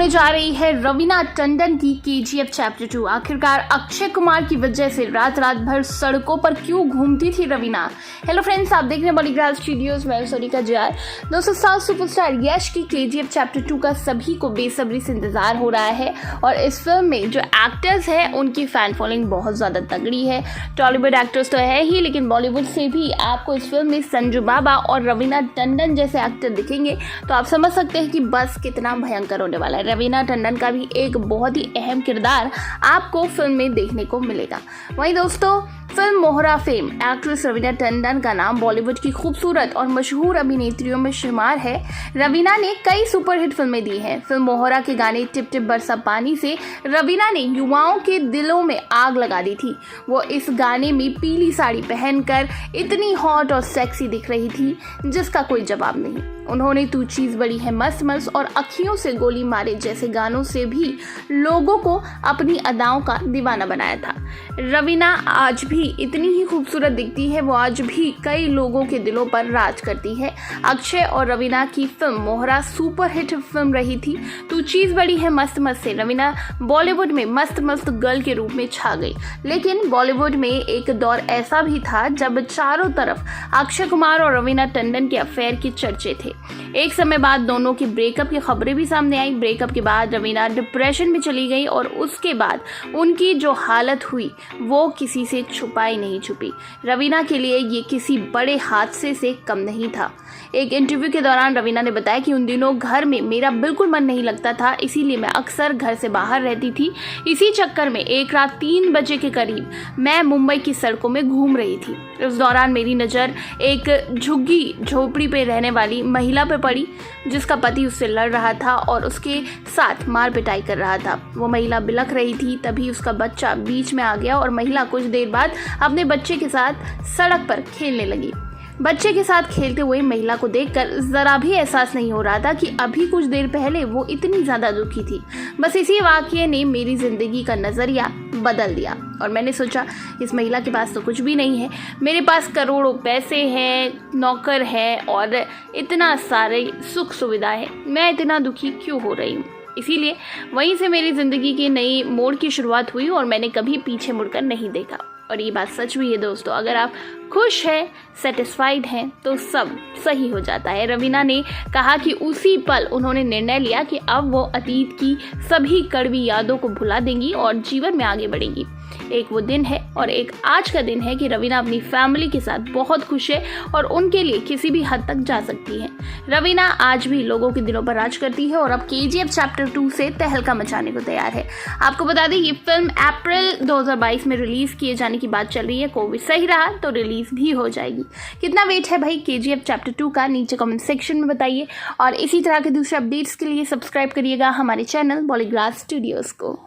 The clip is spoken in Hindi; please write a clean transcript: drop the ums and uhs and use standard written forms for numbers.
होने जा रही है रवीना टंडन की केजीएफ चैप्टर 2। आखिरकार अक्षय कुमार की वजह से रात रात भर सड़कों पर क्यों घूमती थी रवीना। हेलो फ्रेंड्स, आप देख रहे हैं बॉलीग्राफ स्टूडियोज में सोनिका जार। 200 सुपरस्टार यश की केजीएफ चैप्टर 2 का सभी को बेसब्री से इंतजार हो रहा है और इस फिल्म में जो एक्टर्स हैं उनकी फैन फॉलोइंग बहुत ज़्यादा तगड़ी है। टॉलीवुड एक्टर्स तो है ही, लेकिन बॉलीवुड से भी आपको इस फिल्म में संजू बाबा और रवीना टंडन जैसे एक्टर दिखेंगे तो आप समझ सकते हैं कि बस कितना भयंकर होने वाला है। रवीना टंडन का भी एक बहुत ही अहम किरदार आपको फिल्म में देखने को मिलेगा। वहीं दोस्तों, फिल्म मोहरा फेम एक्ट्रेस रवीना टंडन का नाम बॉलीवुड की खूबसूरत और मशहूर अभिनेत्रियों में शुमार है। रवीना ने कई सुपरहिट फिल्में दी हैं। फिल्म मोहरा के गाने टिप टिप बरसा पानी से रवीना ने युवाओं के दिलों में आग लगा दी थी। वो इस गाने में पीली साड़ी पहनकर इतनी हॉट और सेक्सी दिख रही थी जिसका कोई जवाब नहीं। उन्होंने तू चीज़ बड़ी है मस्त मस्त और अखियों से गोली मारे जैसे गानों से भी लोगों को अपनी अदाओं का दीवाना बनाया था। रवीना आज भी इतनी ही खूबसूरत दिखती है। वो आज भी कई लोगों के दिलों पर राज करती है। अक्षय और रवीना की फिल्म मोहरा सुपरहिट फिल्म रही थी। तू चीज़ बड़ी है मस्त मस्त से रवीना बॉलीवुड में मस्त मस्त गर्ल के रूप में छा गई। लेकिन बॉलीवुड में एक दौर ऐसा भी था जब चारों तरफ अक्षय कुमार और रवीना टंडन के अफेयर के चर्चे थे। एक समय बाद दोनों की ब्रेकअप की खबरें भी सामने आई। ब्रेकअप के बाद रवीना डिप्रेशन में चली गई और उसके बाद उनकी जो हालत हुई वो किसी से छुपाई नहीं छुपी। रवीना के लिए ये किसी बड़े हादसे से कम नहीं था। एक इंटरव्यू के दौरान रवीना ने बताया कि उन दिनों घर में मेरा बिल्कुल मन नहीं लगता था, इसीलिए मैं अक्सर घर से बाहर रहती थी। इसी चक्कर में एक रात 3 बजे के करीब मैं मुंबई की सड़कों में घूम रही थी। उस दौरान मेरी नज़र एक झुग्गी झोपड़ी पे रहने वाली महिला पे पड़ी जिसका पति उससे लड़ रहा था और उसके साथ मार पिटाई कर रहा था। वो महिला बिलख रही थी, तभी उसका बच्चा बीच में आ गया और महिला कुछ देर बाद अपने बच्चे के साथ सड़क पर खेलने लगी। बच्चे के साथ खेलते हुए महिला को देखकर ज़रा भी एहसास नहीं हो रहा था कि अभी कुछ देर पहले वो इतनी ज़्यादा दुखी थी। बस इसी वाक़ये ने मेरी ज़िंदगी का नज़रिया बदल दिया और मैंने सोचा इस महिला के पास तो कुछ भी नहीं है, मेरे पास करोड़ों पैसे हैं, नौकर है और इतना सारे सुख सुविधा है, मैं इतना दुखी क्यों हो रही हूँ। इसीलिए वहीं से मेरी ज़िंदगी की नई मोड़ की शुरुआत हुई और मैंने कभी पीछे मुड़कर नहीं देखा। और ये बात सच भी है दोस्तों, अगर आप खुश हैं, सेटिस्फाइड हैं तो सब सही हो जाता है। रवीना ने कहा कि उसी पल उन्होंने निर्णय लिया कि अब वो अतीत की सभी कड़वी यादों को भुला देंगी और जीवन में आगे बढ़ेंगी। एक वो दिन है और एक आज का दिन है कि रवीना अपनी फैमिली के साथ बहुत खुश है और उनके लिए किसी भी हद तक जा सकती है। रवीना आज भी लोगों के दिलों पर राज करती है और अब केजीएफ चैप्टर 2 से तहलका मचाने को तैयार है। आपको बता दें ये फिल्म अप्रैल 2022 में रिलीज किए जाने की बात चल रही है। कोविड सही रहा तो रिलीज भी हो जाएगी। कितना वेट है भाई केजीएफ चैप्टर 2 का, नीचे कमेंट सेक्शन में बताइए और इसी तरह के दूसरे अपडेट्स के लिए सब्सक्राइब करिएगा हमारे चैनल बॉलीग्राफ स्टूडियोज को।